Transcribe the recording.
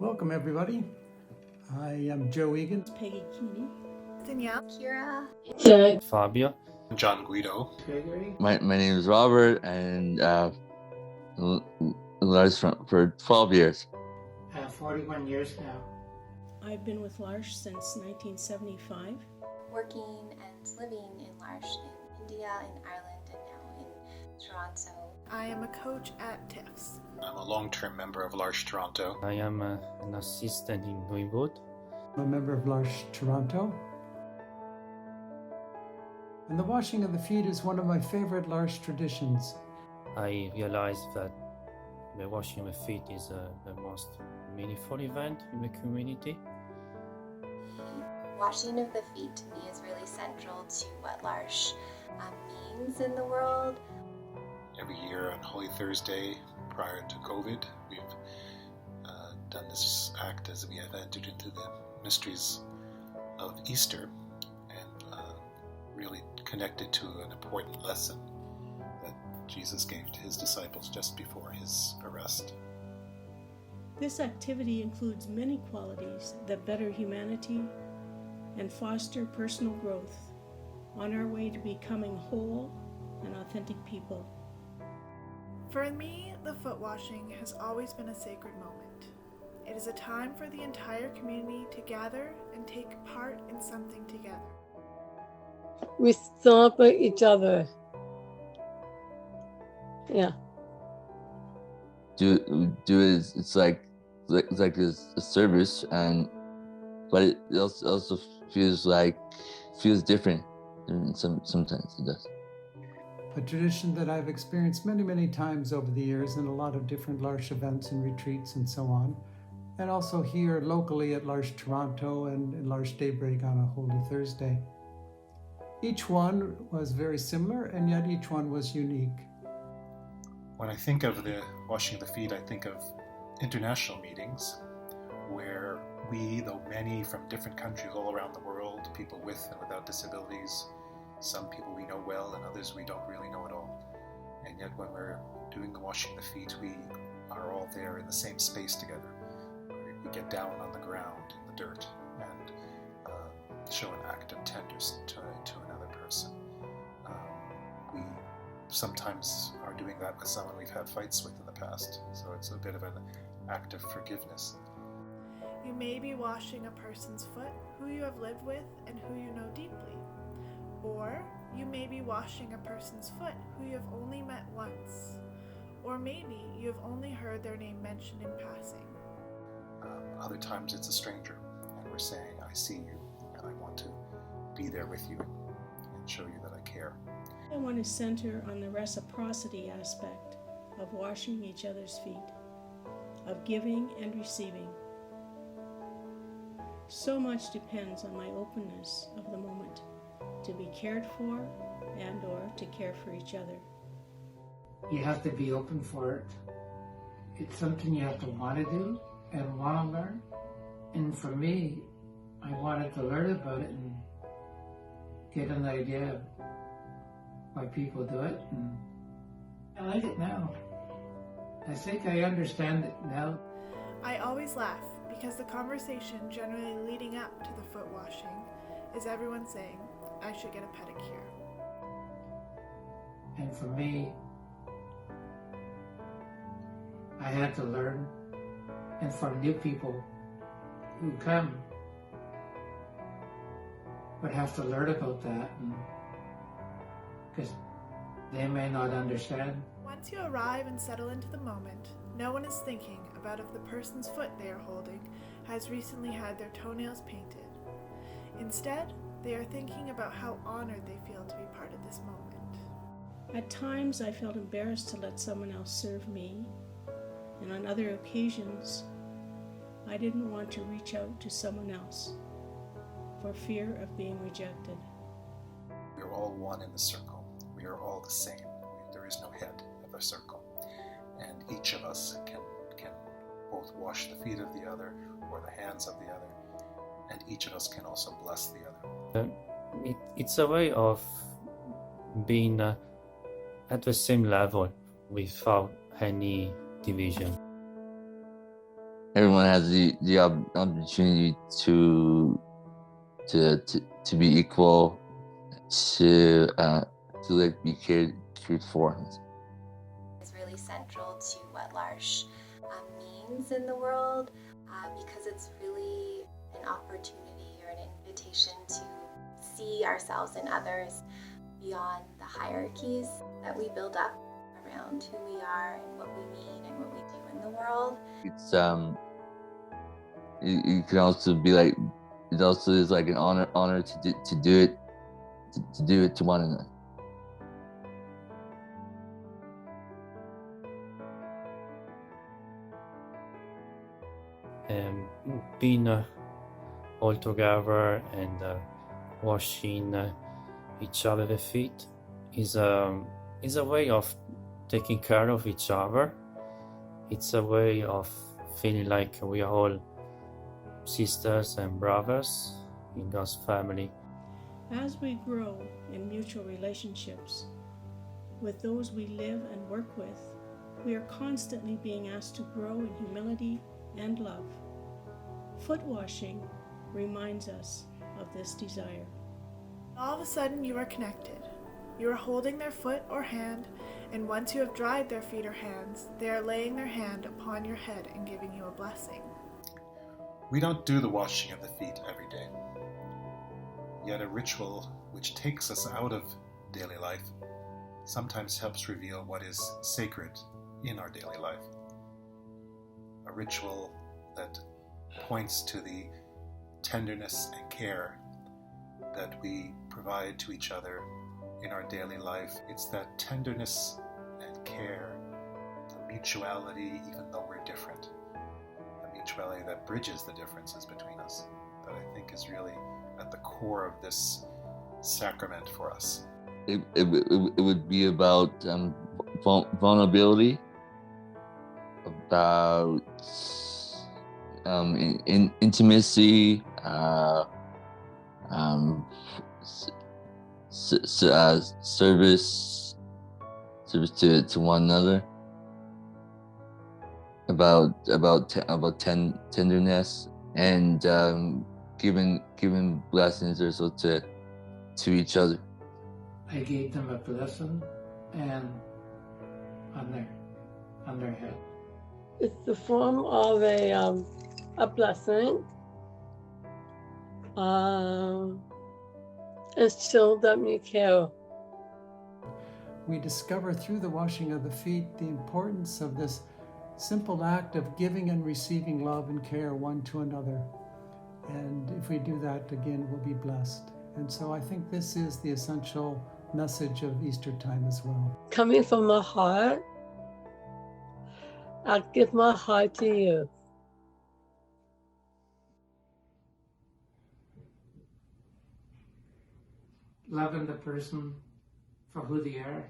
Welcome, everybody. I am Joe Egan. Peggy Keeney. Danielle. Kira. Fabio. John Guido. Gregory. My name is Robert, and Lars for 12 years. 41 years now. I've been with L'Arche since 1975. Working and living in L'Arche in India, in Ireland, and now in Toronto. I am a coach at TIFFs. I'm a long-term member of L'Arche Toronto. I am an assistant in Voivode. I'm a member of L'Arche Toronto. And the washing of the feet is one of my favorite L'Arche traditions. I realized that the washing of the feet is the most meaningful event in the community. Washing of the feet to me is really central to what L'Arche means in the world. Every year on Holy Thursday, prior to COVID, we've done this act as we have entered into the mysteries of Easter and really connected to an important lesson that Jesus gave to his disciples just before his arrest. This activity includes many qualities that better humanity and foster personal growth on our way to becoming whole and authentic people. For me, the foot washing has always been a sacred moment. It is a time for the entire community to gather and take part in something together. We celebrate each other. Yeah. It's like a service, but it also feels different. Sometimes it does. A tradition that I've experienced many, many times over the years in a lot of different L'Arche events and retreats and so on. And also here locally at L'Arche Toronto and in L'Arche Daybreak on a Holy Thursday. Each one was very similar, and yet each one was unique. When I think of the washing of the feet, I think of international meetings where we, though many from different countries all around the world, people with and without disabilities, some people we know well and others we don't really know at all. And yet when we're doing the washing of the feet, we are all there in the same space together. We get down on the ground in the dirt and show an act of tenderness to another person. We sometimes are doing that with someone we've had fights with in the past, so it's a bit of an act of forgiveness. You may be washing a person's foot who you have lived with and who you know deeply. Or you may be washing a person's foot who you have only met once. Or maybe you have only heard their name mentioned in passing. Other times it's a stranger, and we're saying, I see you, and I want to be there with you and show you that I care. I want to center on the reciprocity aspect of washing each other's feet, of giving and receiving. So much depends on my openness of the moment to be cared for and or to care for each other. You have to be open for it. It's something you have to want to do and want to learn. And for me, I wanted to learn about it and get an idea of why people do it. And I like it now. I think I understand it now. I always laugh because the conversation generally leading up to the foot washing is everyone saying, I should get a pedicure. And for me, I had to learn. And for new people who come, would have to learn about that, because they may not understand. Once you arrive and settle into the moment, no one is thinking about if the person's foot they are holding has recently had their toenails painted. Instead, they are thinking about how honored they feel to be part of this moment. At times I felt embarrassed to let someone else serve me, and on other occasions I didn't want to reach out to someone else for fear of being rejected. We are all one in the circle. We are all the same. There is no head of a circle. And each of us can both wash the feet of the other or the hands of the other. And each of us can also bless the other. It's a way of being at the same level without any division. everyone has the opportunity to be equal, to like be cared for. It's really central to what L'Arche means in the world because it's really an opportunity or an invitation to see ourselves and others beyond the hierarchies that we build up around who we are and what we mean and what we do in the world. It's it can also be like, it also is like an honor to do it to one another. Being all together and washing each other's feet is a way of taking care of each other. It's a way of feeling like we are all sisters and brothers in God's family. As we grow in mutual relationships with those we live and work with, we are constantly being asked to grow in humility and love. Footwashing reminds us of this desire. All of a sudden you are connected. You are holding their foot or hand, and once you have dried their feet or hands, they are laying their hand upon your head and giving you a blessing. We don't do the washing of the feet every day, yet a ritual which takes us out of daily life sometimes helps reveal what is sacred in our daily life. A ritual that points to the tenderness and care that we provide to each other in our daily life. It's that tenderness and care, the mutuality, even though we're different, the mutuality that bridges the differences between us, that I think is really at the core of this sacrament for us. It would be about vulnerability, about intimacy, service to one another, about tenderness, and giving blessings also to each other. I gave them a blessing and on their head. It's the form of a blessing. It shows that you care. We discover through the washing of the feet the importance of this simple act of giving and receiving love and care one to another. And if we do that, again, we'll be blessed. And so I think this is the essential message of Easter time as well. Coming from my heart, I give my heart to you. Loving the person for who they are